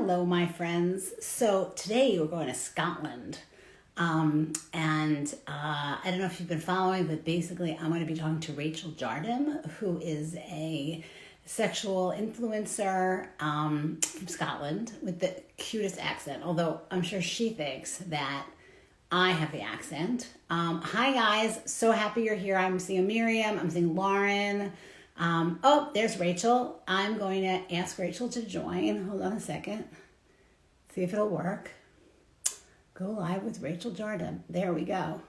Hello, my friends. So today we're going to Scotland. I don't know if you've been following, but basically, I'm going to be talking to Rachel Jardine, who is a sexual influencer from Scotland with the cutest accent, although I'm sure she thinks that I have the accent. Hi, guys. So happy you're here. I'm seeing Miriam, I'm seeing Lauren. Oh, there's Rachel. I'm going to ask Rachel to join. Hold on a second. See if it'll work. Go live with Rachel Jordan. There we go.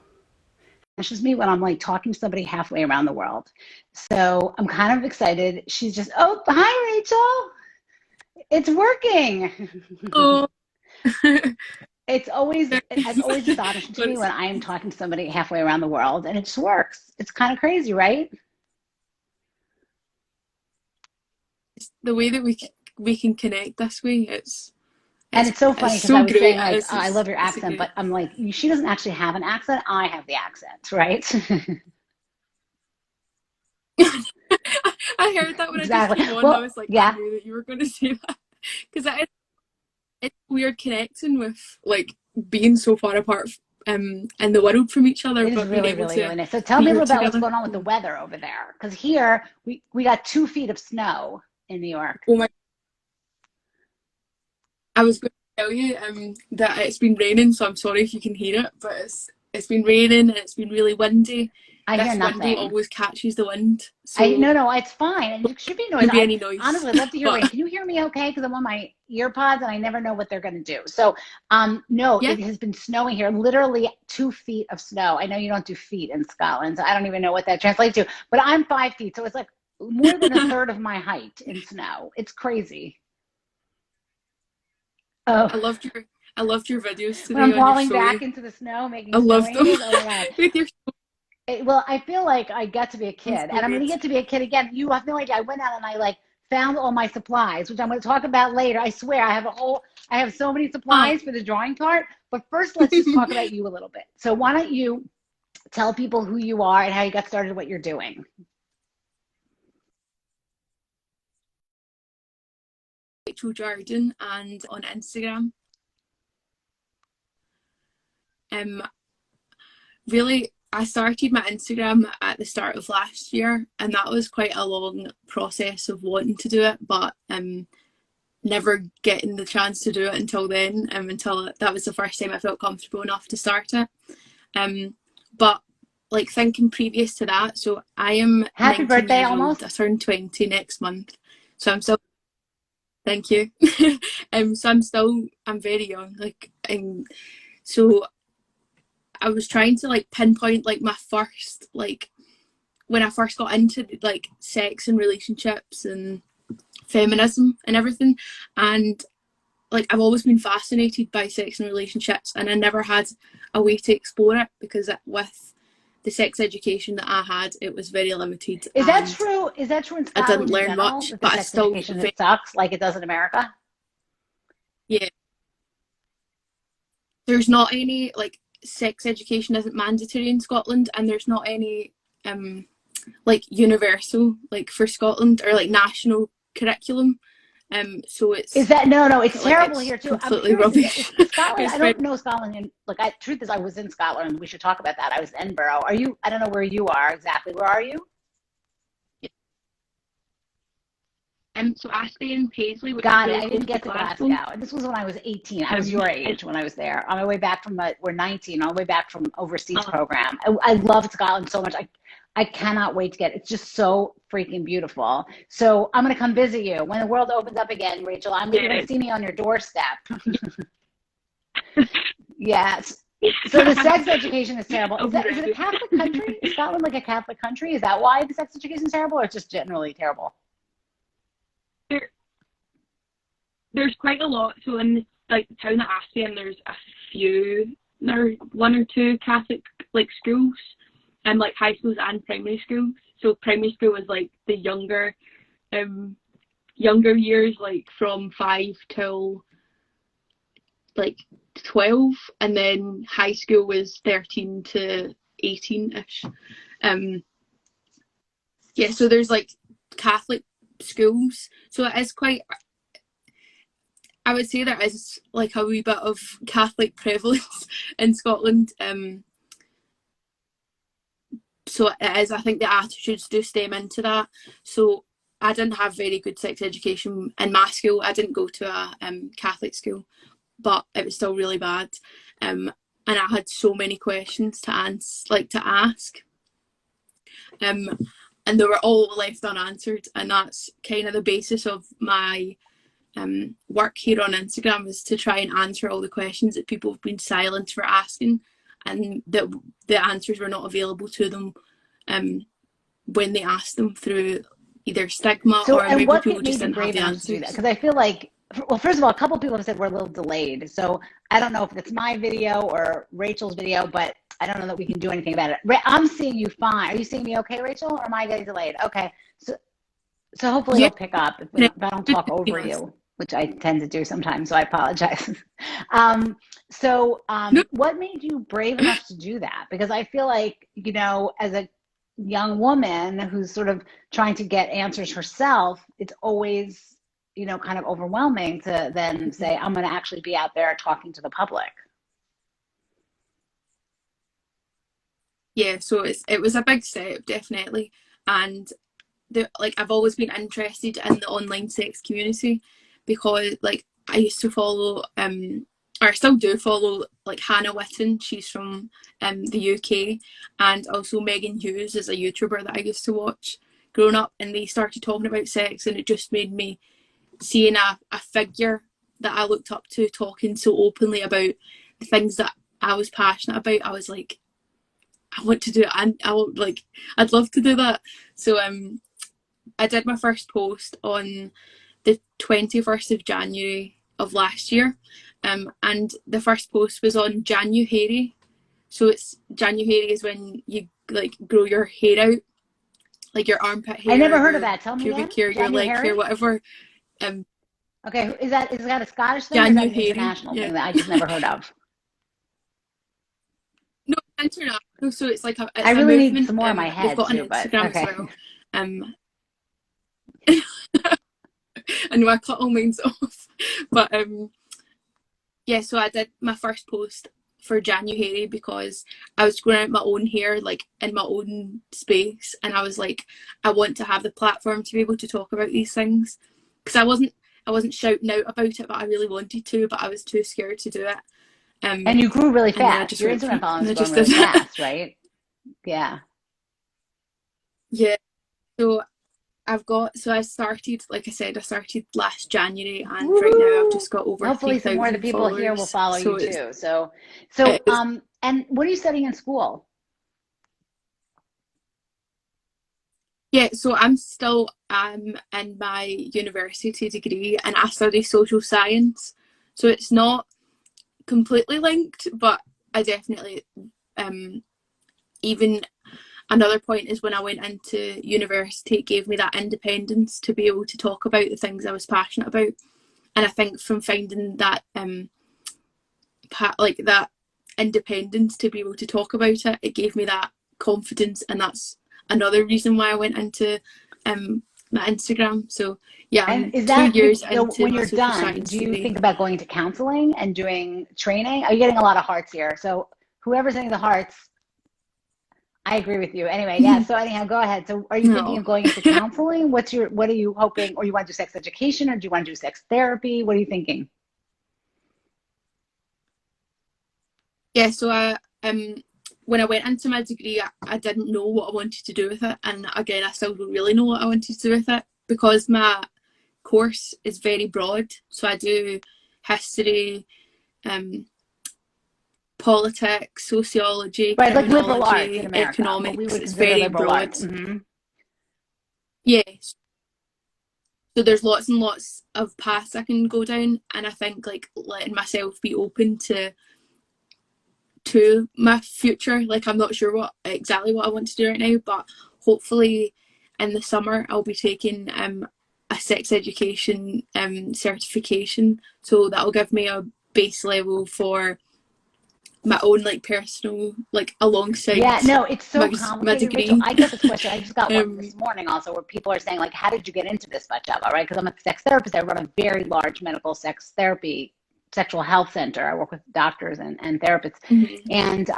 It's just me when I'm like talking to somebody halfway around the world. So I'm kind of excited. She's just, oh, hi, Rachel. It's working. Oh, It's always astonishing to but me when I am talking to somebody halfway around the world and it just works. It's kind of crazy, right? it's the way that we can connect this way. And It's it's so it's funny because I so was saying great. like, oh, I love your It's a accent, great. but I'm like, she doesn't actually have an accent. I have the accent, right? I heard that when I just Exactly. came on. I Well, was like, I yeah, knew that you were going to say that because it's weird connecting with like being so far apart in the world from each other, it is but being really, able really, to really nice. So tell be me a here little about what's together. going on with the weather over there. Because here we got 2 feet of snow in New York. Oh my! I was going to tell you that it's been raining, so I'm sorry if you can hear it, but it's been raining and it's been really windy. I hear This window nothing. always catches the wind, I so no, no, it's fine. And it should be noise. there be I any noise. honestly I'd love to hear rain. But Can you hear me okay? Because I'm on my ear pods and I never know what they're going to do. So, no, yeah, it has been snowing here, literally 2 feet of snow. I know you don't do feet in Scotland, so I don't even know what that translates to. But I'm 5 feet, so it's like more than a third of my height in snow. It's crazy. Oh, I loved your I loved your videos when today I'm on your falling back story. into the snow, I making snow loved them. angels. Oh my God. With your Well, I feel like I get to be a story, kid, so and I'm going good. to get to be a kid again. You have no idea. I went out and I like found all my supplies, which I'm going to talk about later. I swear, I have so many Ah, supplies for the drawing part. But first, let's just talk about you a little bit. So, why don't you tell people who you are and how you got started, what you're doing? Rachel Jardine and on Instagram. Um, really, I started my Instagram at the start of last year, and that was quite a long process of wanting to do it, but never getting the chance to do it until then. Until that was the first time I felt comfortable enough to start it. But like thinking previous to that, so I am Happy 19 birthday, years old. I almost. turn 20 next month, so I'm still. Thank you. So I'm very young. Like, and so I was trying to like pinpoint like my first like when I first got into like sex and relationships and feminism and everything, and like I've always been fascinated by sex and relationships, and I never had a way to explore it because with the sex education that I had, it was very limited, Is that and true? Is that true in I didn't Scotland in learn general? much. That the But I sex still, education sucks like it does in America? yeah, there's not any like sex education isn't mandatory in Scotland, and there's not any um like universal like for Scotland or like national curriculum. So Is that no, no? It's like terrible it's here too. I'm completely curious. rubbish. Is Scotland? I It's very don't know Scotland. And look, truth is, I was in Scotland. We should talk about that. I was in Edinburgh. Are you? I don't know where you are exactly. Where are you? so I stay in Paisley, which is Got it. really I close didn't to get to Glasgow. Glasgow. And this was when I was 18. I was your It's age when I was there. On my way back from we're 19. On my way back from overseas uh, program. I love Scotland so much. I cannot wait to get. It's just so freaking beautiful. So I'm gonna come visit you when the world opens up again, Rachel. You're gonna yeah. see me on your doorstep. Yes. So the sex education is terrible. I'll be Is it a ready. Catholic country? Is Scotland like a Catholic country? Is that why the sex education is terrible, or it's just generally terrible? there, there's quite a lot. So in like the town that I stay in, there's a few, there one or two Catholic like schools, and like high schools and primary schools. So primary school is like the um, younger years, like from 5 till like 12, and then high school was 13 to 18ish. Um, yeah, so there's like Catholic schools, so it is quite I would say there is like a wee bit of Catholic prevalence in Scotland. So it is, I think the attitudes do stem into that. So I didn't have very good sex education in my school. I didn't go to a Catholic school, but it was still really bad. And I had so many questions to ask. And they were all left unanswered. And that's kind of the basis of my work here on Instagram, is to try and answer all the questions that people have been silent for asking, and that the answers were not available to them when they asked them, through either stigma So, or and maybe what people made just you didn't have brave the enough to do that? answers. Because I feel like, well, first of all, a couple of people have said we're a little delayed. So I don't know if it's my video or Rachel's video, but I don't know that we can do anything about it. I'm seeing you fine. Are you seeing me okay, Rachel, or am I getting delayed? Okay. So hopefully Yeah. it'll pick up if I don't talk over you, which I tend to do sometimes, so I apologize. No. What made you brave enough to do that? Because I feel like, as a young woman who's sort of trying to get answers herself, it's always, kind of overwhelming to then say, I'm going to actually be out there talking to the public. Yeah, so it was a big step, definitely. And I've always been interested in the online sex community, because like I used to follow or I still do follow, like, Hannah Witten. She's from the UK, and also Megan Hughes is a YouTuber that I used to watch growing up, and they started talking about sex, and it just made me, seeing a figure that I looked up to talking so openly about the things that I was passionate about. I was like, I want to do it, and I'd love to do that. So I did my first post on the 21st of January of last year. And the first post was on January. So it's January is when you like grow your hair out, like your armpit hair, I never heard of your that. Tell me again. pubic hair, your leg hair, January? whatever. Um, Okay. Is that a Scottish thing, or is that an January, international yeah. thing that I just never heard of? No, international. So it's like I it's a really need movement. some more in my They've head got an too, but Instagram as okay. well. I know I cut all mine off, but yeah. So I did my first post for January because I was growing out my own hair, like in my own space, and I was like, I want to have the platform to be able to talk about these things, because I wasn't shouting out about it, but I really wanted to, but I was too scared to do it. And you grew really And then I fast. just Your went for Instagram it, following and is I growing just did really it. fast, right? Yeah. Yeah. So I started, like I said, I started last January, and right now I've Woo! just got over Hopefully some more of the 3,000 people here will followers. follow you So too. it is, And what are you studying in school? yeah, so I'm still in my university degree, and I study social science. So it's not completely linked, but I definitely even another point is when I went into university, it gave me that independence to be able to talk about the things I was passionate about. And I think from finding that like that independence to be able to talk about it, it gave me that confidence, and that's another reason why I went into my Instagram. So yeah, And I'm is two that years so into when my you're social done, science do you degree. think about going to counseling and doing training? Are you getting a lot of hearts here? So whoever's getting the hearts, I agree with you. Anyway, yeah. So anyhow, go ahead. So are you thinking No. of going into counseling? What are you hoping, or you want to do sex education, or do you want to do sex therapy? What are you thinking? Yeah, so I when I went into my degree, I didn't know what I wanted to do with it, and again, I still don't really know what I wanted to do with it, because my course is very broad. So I do history, um, politics, sociology, Right, like liberal arts in criminology, America, what we economics. would It's consider very liberal broad. arts. Mm-hmm. Yes. So there's lots and lots of paths I can go down, and I think like letting myself be open to my future. Like I'm not sure exactly what I want to do right now, but hopefully in the summer I'll be taking a sex education certification. So that'll give me a base level for my own like personal, like alongside Yeah, no, it's so my complicated, Rachel. degree. I get this question. I just got one um, this morning also where people are saying, like, how did you get into this much of, all right? Because I'm a sex therapist. I run a very large medical sex therapy, sexual health center. I work with doctors and therapists. mhm, And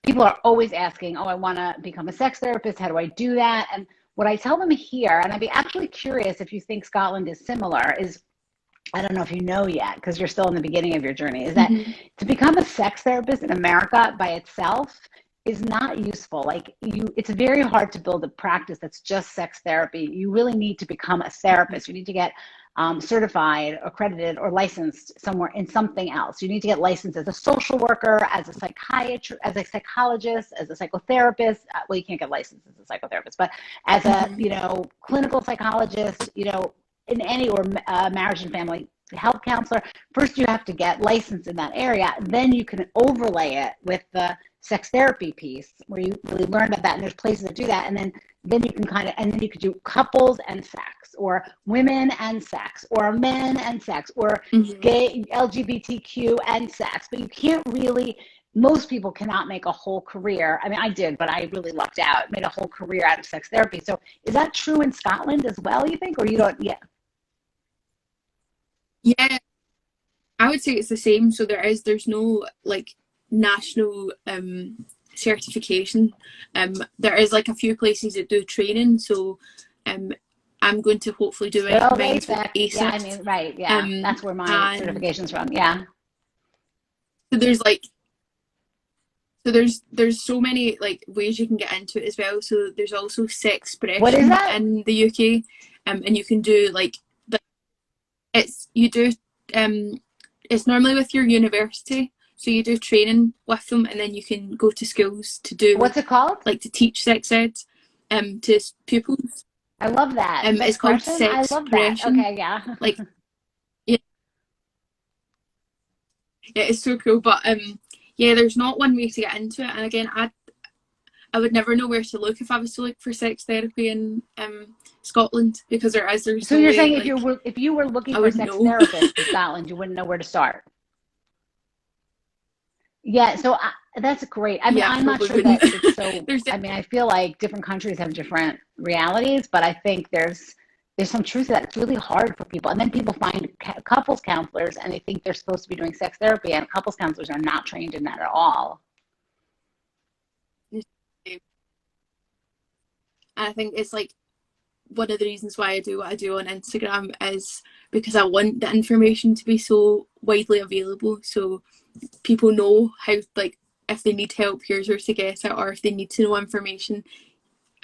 people are always asking, oh, I want to become a sex therapist. How do I do that? And what I tell them here, and I'd be actually curious if you think Scotland is similar, is I don't know if you know yet because you're still in the beginning of your journey, is that mhm, to become a sex therapist in America by itself is not useful. Like it's very hard to build a practice that's just sex therapy. You really need to become a therapist. You need to get certified, accredited, or licensed somewhere in something else. You need to get licensed as a social worker, as a psychiatrist, as a psychologist, as a psychotherapist. Well, you can't get licensed as a psychotherapist, but as a mhm, clinical psychologist, in any or marriage and family health counselor. First, you have to get licensed in that area. Then you can overlay it with the sex therapy piece where you really learn about that. And there's places that do that. And then you can and then you could do couples and sex, or women and sex, or men and sex, or mhm. gay, LGBTQ and sex. But you can't really, most people cannot make a whole career. I mean, I did, but I really lucked out, made a whole career out of sex therapy. So is that true in Scotland as well, you think? Or you don't? Yeah. Yeah, I would say it's the same. So there's no like national certification. There is like a few places that do training. So um I'm going to hopefully do it Build mine with ASEX. Yeah, I ASICS. mean, right. Yeah, that's where my And certification's from. Yeah. so there's like there's so many like ways you can get into it as well. So there's also sex What is expression that? in the UK, and you can do like it's you do um it's normally with your university, so you do training with them, and then you can go to schools to do What's it called? like to teach sex ed to pupils. I love that. It's called Sexpression? I love that. sexpression. Okay, yeah. Like yeah, yeah, it's so cool. But yeah, there's not one way to get into it. And again, I would never know where to look if I was to look for sex therapy in Scotland, because there's So no you're way, saying like if you were looking I for a wouldn't sex know. therapist in Scotland, you wouldn't know where to start. Yeah, so that's great. I mean, Yeah, I I'm not probably sure wouldn't. that it's so. There's I mean, I feel like different countries have different realities, but I think there's some truth to that. It's really hard for people, and then people find couples counselors, and they think they're supposed to be doing sex therapy, and couples counselors are not trained in that at all. I think it's like one of the reasons why I do what I do on Instagram is because I want the information to be so widely available, so people know how, like, if they need help, here's where to get it, or if they need to know information,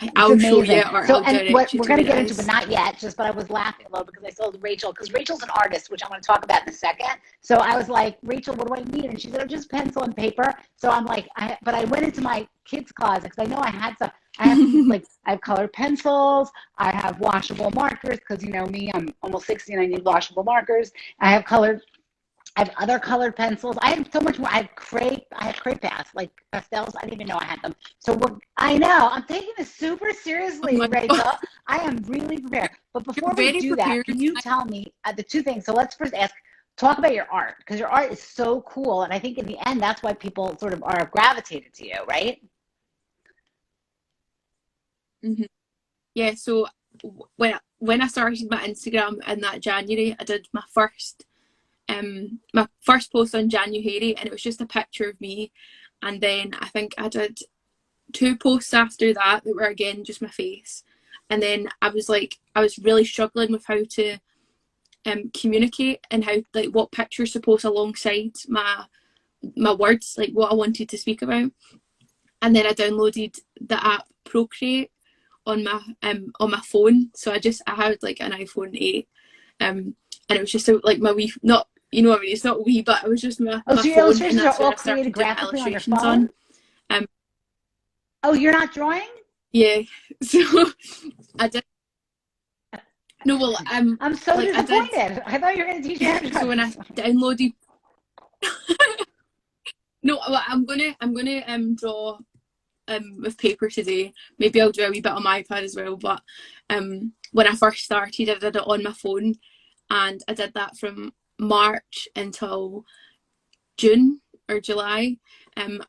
It's I'll show you amazing. or So, I'll and what direct you we're to going to where get it into, but is. not yet, just, but I was laughing a little because I told Rachel, because Rachel's an artist, which I'm going to talk about in a second. So I was like, Rachel, what do I need? And she said, oh, just pencil and paper. So I'm like, but I went into my kids' closet because I know I had some. I have colored pencils. I have washable markers because you know me, I'm almost 60 and I need washable markers. I have other colored pencils. I have so much more. I have crepe pads, like pastels. I didn't even know I had them. So I know I'm taking this super Oh seriously, my God, Rachel. I am really prepared. But you're before we very do that, prepared. can you tell me the two things? So let's first talk about your art, because your art is so cool, and I think in the end that's why people sort of are gravitated to you, right? Hmm. Yeah, so when I started my Instagram in that January, I did my first post on January, and it was just a picture of me. And then I think I did two posts after that that were again just my face. And then I was really struggling with how to communicate and how, like, what pictures to post alongside my words, like what I wanted to speak about. And then I downloaded the app Procreate on my phone. So I had like an iPhone 8, and it was just so, like, my wee, not, you know what I mean, it's not wee, but it was just Oh, my so your phone, and illustrations are that's where all I created started doing my graphically on your illustrations phone? on. Um, Oh, you're not drawing? yeah, so I did. No, well, I'm so like I did. disappointed. I thought you were going to teach me how to So when I draw. downloaded, no, well, I'm gonna draw with paper today. Maybe I'll do a wee bit on my iPad as well. But when I first started, I did it on my phone, and I did that from March until June, or July, and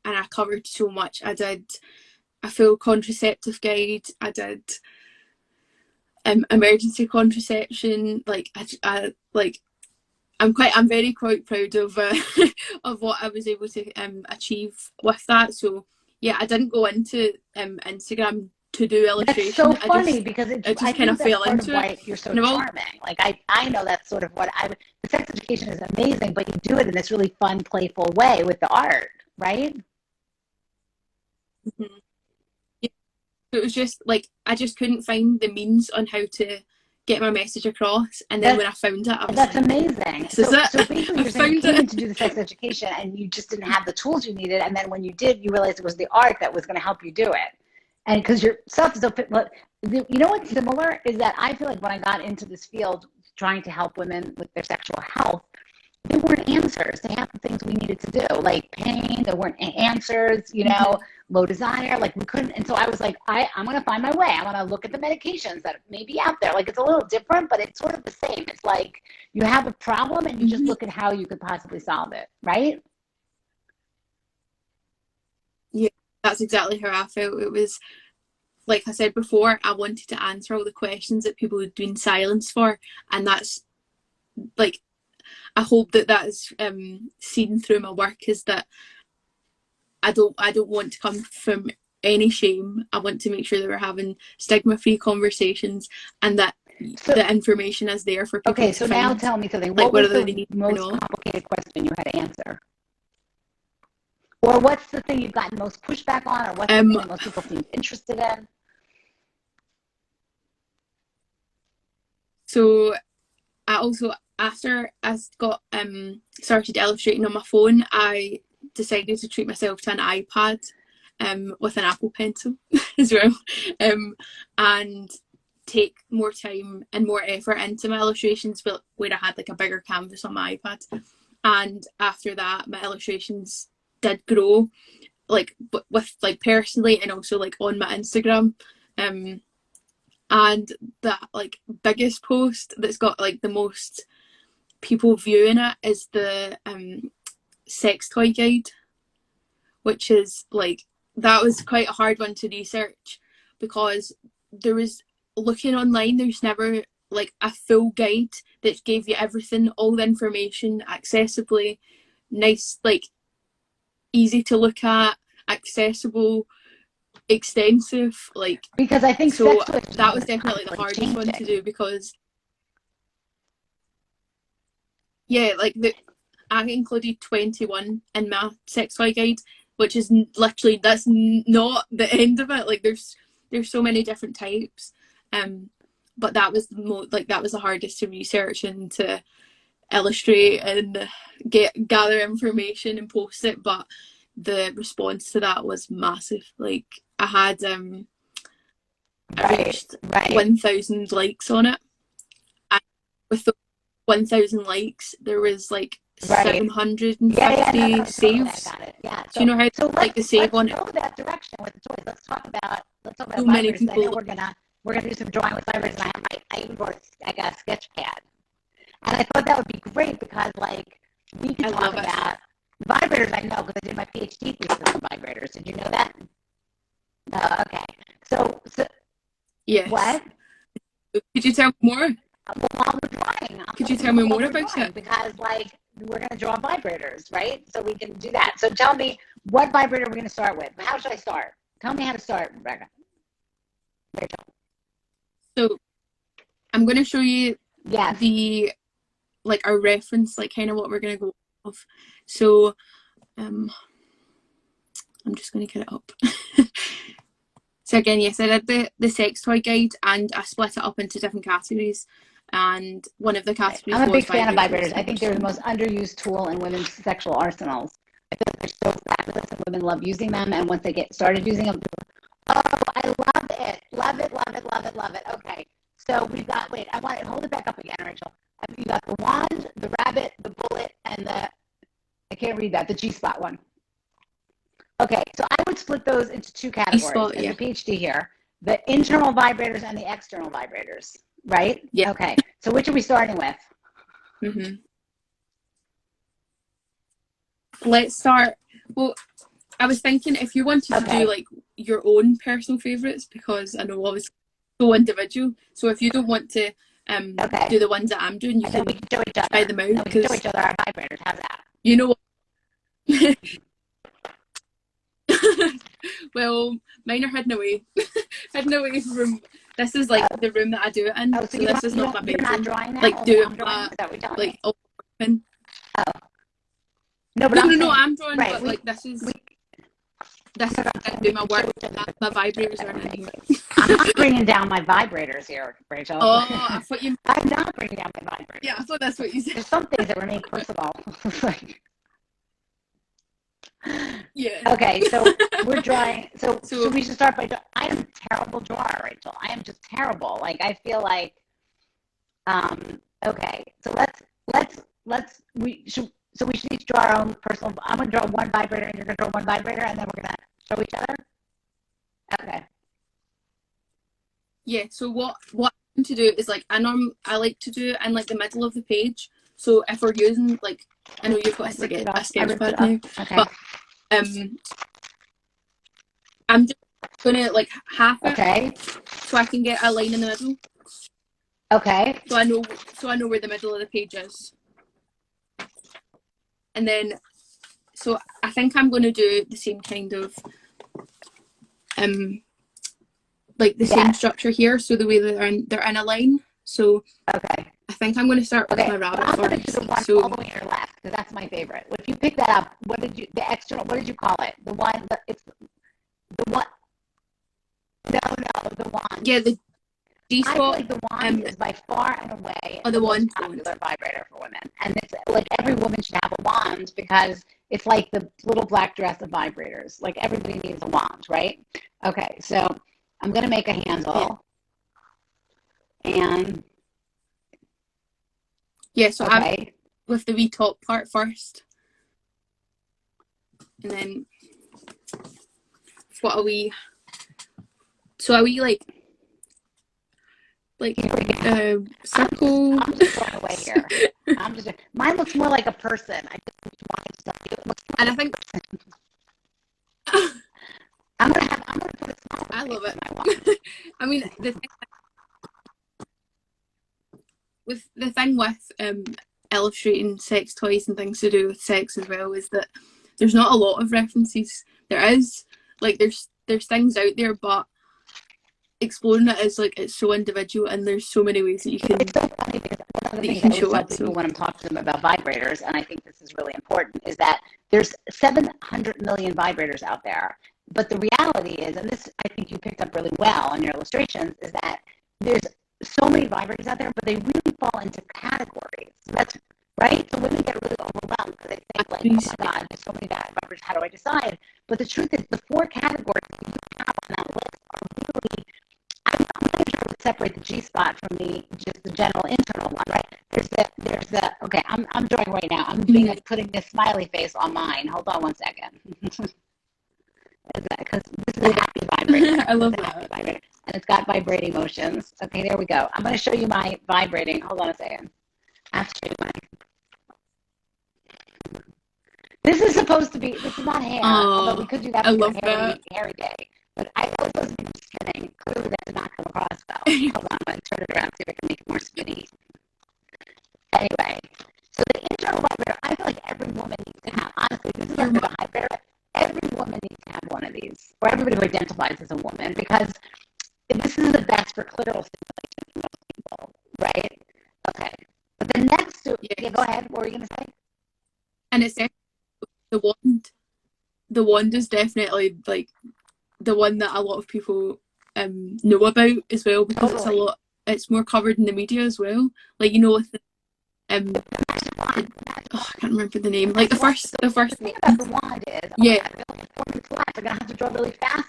I covered so much. I did a full contraceptive guide. I did emergency contraception. Like I'm very quite proud of of what I was able to achieve with that. So yeah, I didn't go into Instagram to do illustration. That's so funny because I just kind of fell into it. You're so charming. Like I know that's sort of what the sex education is amazing, but you do it in this really fun, playful way with the art, right? Mm-hmm. Yeah. It was just like I just couldn't find the means on how to get my message across, and then when I found it, I was that's like, amazing. So basically, you're saying you came in to do the sex education, and you just didn't have the tools you needed, and then when you did, you realized it was the art that was going to help you do it. And because your stuff is so fit, you know what's similar is that I feel like when I got into this field trying to help women with their sexual health, there weren't answers to half the things we needed to do, like pain. There weren't answers, you know, low desire. Like we couldn't. And so I was like, I'm going to find my way. I'm going to look at the medications that may be out there. Like it's a little different, but it's sort of the same. It's like you have a problem and you just look at how you could possibly solve it, right? Yeah, that's exactly how I felt. It was, like I said before, I wanted to answer all the questions that people had been silenced for. And that's like, I hope that is seen through my work, is that I don't want to come from any shame. I want to make sure that we're having stigma-free conversations, and that the information is there for people to find. Okay, so now tell me something. Like, what was the most complicated question you had to answer? Or what's the thing you've gotten most pushback on, or what's the thing that most people seem interested in? So I also, after I got started illustrating on my phone, I decided to treat myself to an iPad with an Apple Pencil as well, and take more time and more effort into my illustrations, where I had like a bigger canvas on my iPad. And after that, my illustrations did grow, like with like personally and also like on my Instagram. And that like biggest post that's got like the most people viewing it is the sex toy guide, which is like, that was quite a hard one to research, because there was, looking online, there's never like a full guide that gave you everything, all the information accessibly, nice, like easy to look at, accessible, extensive, like, because I think so that was definitely the hardest one to do, because yeah, like I included 21 in my sex toy guide, which is literally, that's not the end of it. Like there's so many different types, but that was that was the hardest to research and to illustrate and gather information and post it. But the response to that was massive. Like I had I reached 1,000 likes on it, and with the 1,000 likes there was like 750 saves. Got it. Yeah. Do you know how like the save on it? Let's go that direction with the toys. Let's talk about so many vibrators. people. We're gonna do some drawing with vibrators, and I even brought I got a sketch pad, and I thought that would be great because like we could talk about vibrators. I know because I did my PhD thesis on vibrators. Did you know that? Okay. So yes. What? Could you tell me more? While we're drawing. Could you tell me more about it? Because like we're going to draw vibrators, right? So we can do that. So tell me, what vibrator we're going to start with? How should I start? Tell me how to start, Rebecca. Rachel. So I'm going to show you yes. like our reference, like kind of what we're going to go off. So I'm just going to get it up. So again, yes, I did the sex toy guide, and I split it up into different categories. And one of the categories I'm a big fan of vibrators. I think they're the most underused tool in women's sexual arsenals. I feel like they're so fabulous and women love using them. And once they get started using them, oh, I love it. Love it, love it, love it, love it. Okay. So we've got, wait, I want to hold it back up again, Rachel. You got the wand, the rabbit, the bullet, and I can't read that, the G-spot one. Okay, so I would split those into two categories as a PhD here. The internal vibrators and the external vibrators, right? Yeah. Okay, so which are we starting with? Mm-hmm. let's start. Well, I was thinking if you wanted to do like your own personal favourites, because I know obviously so individual. So if you don't want to do the ones that I'm doing, you can show each other. try them out. We can show each other our vibrators. How's that? You know what? Well, mine are hidden away. Hidden away from. This is like the room that I do it in. So this is not my bedroom. You're not drawing now? Like do it like open. Oh. No, but no, I'm drawing, right, but like this is I do my work. My vibrators are in here. I'm not bringing down my vibrators here, Rachel. Oh, I thought you. I'm not bringing down my vibrators. Yeah, I thought that's what you said. There's some things that remain personal. Yeah. Okay, so we're drawing. So we should start by. I am a terrible drawer, Rachel. I am just terrible. Like I feel like. Okay, so we should each draw our own personal. I'm gonna draw one vibrator, and you're gonna draw one vibrator, and then we're gonna show each other. Okay. Yeah. So what I'm to do is like I like to do it in like the middle of the page. So if we're using like I know you've got a sketch pad now, okay. But I'm just gonna like half it, so I can get a line in the middle. Okay. So I know where the middle of the page is. And then, so I think I'm going to do the same kind of, like the same structure here. So the way that they're in a line. So I think I'm going to start with my rabbit first. I'm going to do the one all the way to your left because that's my favorite. If you pick that up, what did you call it? The one, it's the one. No, the one. Yeah, the G-spot. I feel like the wand is by far and away the most popular vibrator for women. And it's like every woman should have a wand because it's like the little black dress of vibrators. Like everybody needs a wand, right? Okay, so I'm going to make a handle. And so I'm with the wee top part first. And then a wee circle. I'm just going away here. Mine looks more like a person. I just want to tell you it looks more and I think I'm gonna put a smile. I love it. I mean the thing with illustrating sex toys and things to do with sex as well is that there's not a lot of references. There is like there's things out there, but exploring it is like it's so individual and there's so many ways that you can. It's so funny because one of the things I always tell people when I'm talking to them about vibrators, and I think this is really important, is that there's 700 million vibrators out there. But the reality is, and this I think you picked up really well in your illustrations, is that there's so many vibrators out there, but they really fall into categories. That's right. So women get really overwhelmed because they think like, oh my God, there's so many vibrators. How do I decide? But the truth is, the 4 categories that you have on that list are really. I'm not sure to separate the G-spot from just the general internal one, right? There's the okay, I'm drawing right now. I'm putting this smiley face on mine. Hold on one second. Because this is a happy vibrator. I love that. And it's got vibrating motions. Okay, there we go. I'm going to show you my vibrating. Hold on a second. I have to show you my. This is supposed to be, this is not hair, although we could do that for hairy day. But I was supposed to be spinning. Clearly that did not come across well. Hold on, I'm going to turn it around, see if I can make it more spinny. Anyway, so the internal vibrator, I feel like every woman needs to have, honestly, this is like a vibrator. Every woman needs to have one of these, or everybody who identifies as a woman, because this is the best for clitoral stimulation for most people, right? Okay. But the next, go ahead, what were you going to say? And it's the wand. The wand is definitely like the one that a lot of people know about as well, because it's more covered in the media as well. Like, you know, with the I can't remember the name. Like the first thing about the wand is I only have 4 minutes left. I'm gonna have to draw really fast.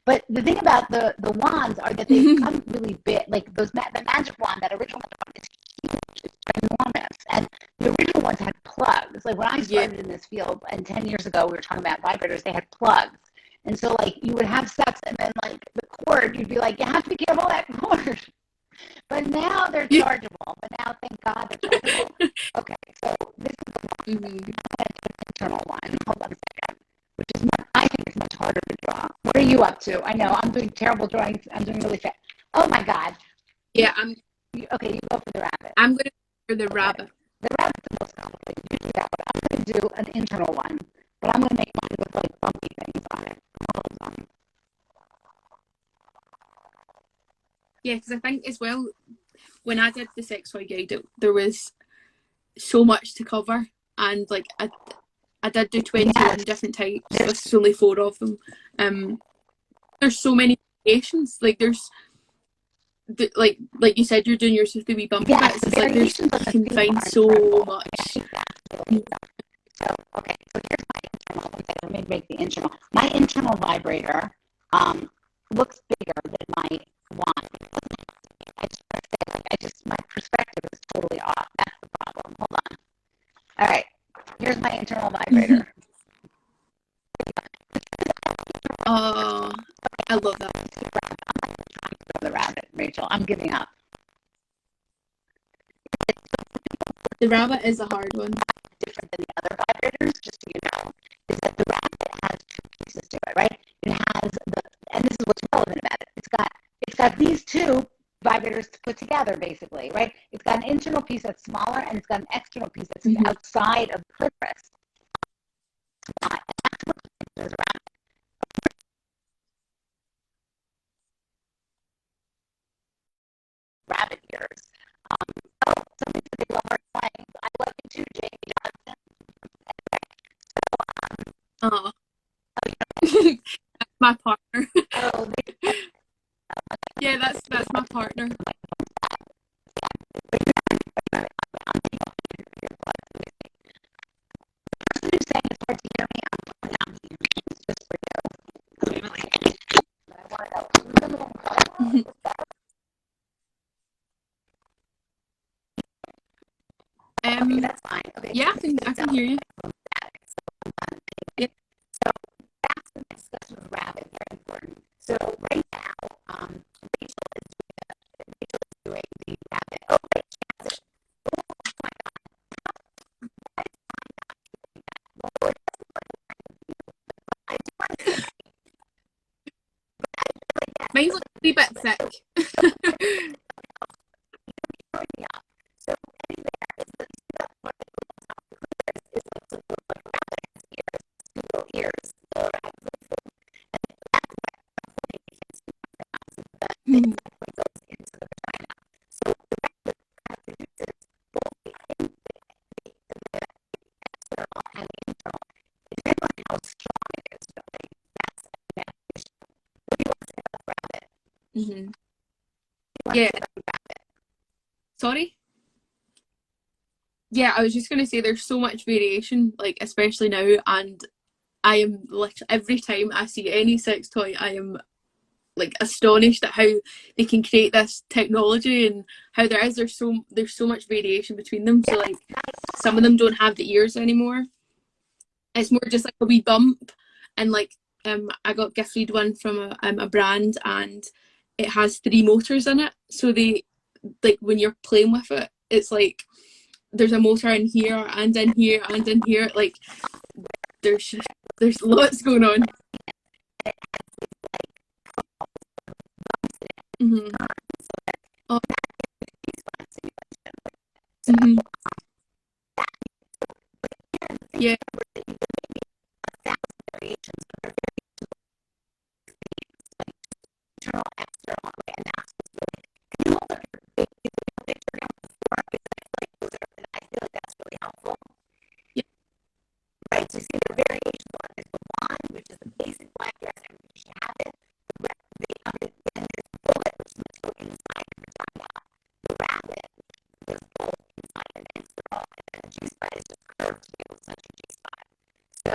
But the thing about the wands are that they become really big. Like the magic wand, that original one is huge, it's enormous. And the original ones had plugs. Like when I started in this field, and 10 years ago we were talking about vibrators, they had plugs. And so like you would have sex and then like the cord, you'd be like, you have to be careful of that cord. But now they're chargeable. But now, thank God, they're chargeable. Okay, so this is the one. I'm going to you up to? I know I'm doing terrible drawings. I'm doing really fast. Oh my God. Yeah, Okay, you go for the rabbit. I'm going to go for the rabbit. The rabbit's the most complicated. You do that one. I'm going to do an internal one, but I'm going to make mine with like bumpy things on it. Hold on. Yeah, because I think as well, when I did the sex toy guide, there was so much to cover, and like I did do 21 different types. This is only 4 of them. There's so many variations. Like there's like you said, you're doing yours with the wee bumpy bits. It's like you can find so much. So okay, so here's my internal. Let me make the internal. My internal vibrator looks bigger than my wand. My perspective is totally off. That's the problem. Hold on. All right, here's my internal vibrator. Oh, I love that. The rabbit, Rachel. I'm giving up. The rabbit is a hard one. Different than the other vibrators, just so you know, is that the rabbit has 2 pieces to it, right? It has and this is what's relevant about it. It's got these 2 vibrators to put together, basically, right? It's got an internal piece that's smaller, and it's got an external piece that's outside of the clitoris. And that's what there's a rabbit ears. Somebody said they love our slang. I love you too, Jamie Johnson. Oh, that's my partner. Yeah, that's my partner. That's fine. Okay. Yeah, I can hear you. Yeah. So that's the next discussion with rabbit. Very important. So right now, Rachel is doing the rabbit. Oh, wait, she has it. Oh my God. I do want to say, Mine's like a wee bit thick. So anyway, is the what they put on top of the clitoris is to look like a rabbit has ears, 2 little ears, little rabbit food, and that's why you can't see my eyes, but it goes into the vagina. So the rabbit kind of produces both the external and the internal. It depends on how strong it is, really. That's an issue. What do you want to say about the rabbit? Yeah. Sorry? Yeah, I was just going to say there's so much variation, like especially now, and I am literally every time I see any sex toy, I am like astonished at how they can create this technology and how there's so much variation between them. So like some of them don't have the ears anymore. It's more just like a wee bump, and like I got gifted one from a brand, and it has 3 motors in it. So they like when you're playing with it, it's like there's a motor in here and in here and in here. Like there's lots going on. Oh. Yeah. Right, so you see the variation on is the wand, which is the basic black dress, and you have it. Then there's the bullet, which must go inside the vagina. The rabbit does both inside and external, and then the G-spot is just curved to be able to touch your G-spot. So,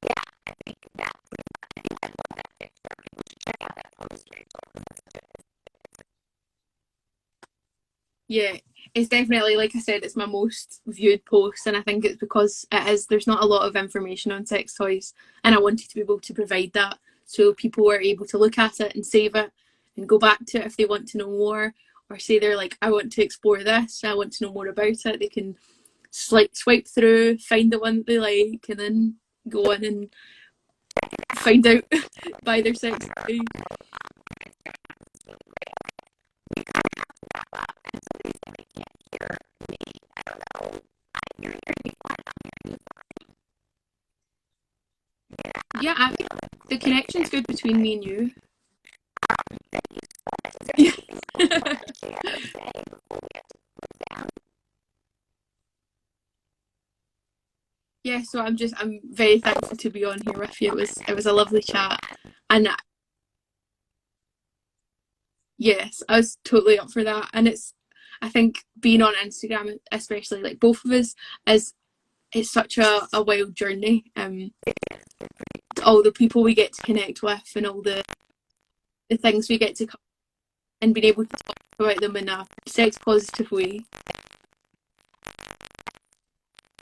yeah, I think that pretty much, I think I love that picture. People should check out that post, Rachel. Yeah, it's definitely, like I said, it's my most viewed post, and I think it's because there's not a lot of information on sex toys, and I wanted to be able to provide that so people were able to look at it and save it and go back to it if they want to know more, or say they're like, I want to explore this, I want to know more about it. They can swipe through, find the one that they like, and then go on and find out by their sex day. Yeah, the connection's good between me and you. Yeah, so I'm very thankful to be on here with you. It was a lovely chat, and yes, I was totally up for that. And I think being on Instagram, especially like both of us, is it's such a wild journey. All the people we get to connect with, and all the things we get to come and being able to talk about them in a sex positive way.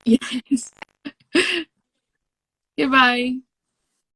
Yes. Goodbye.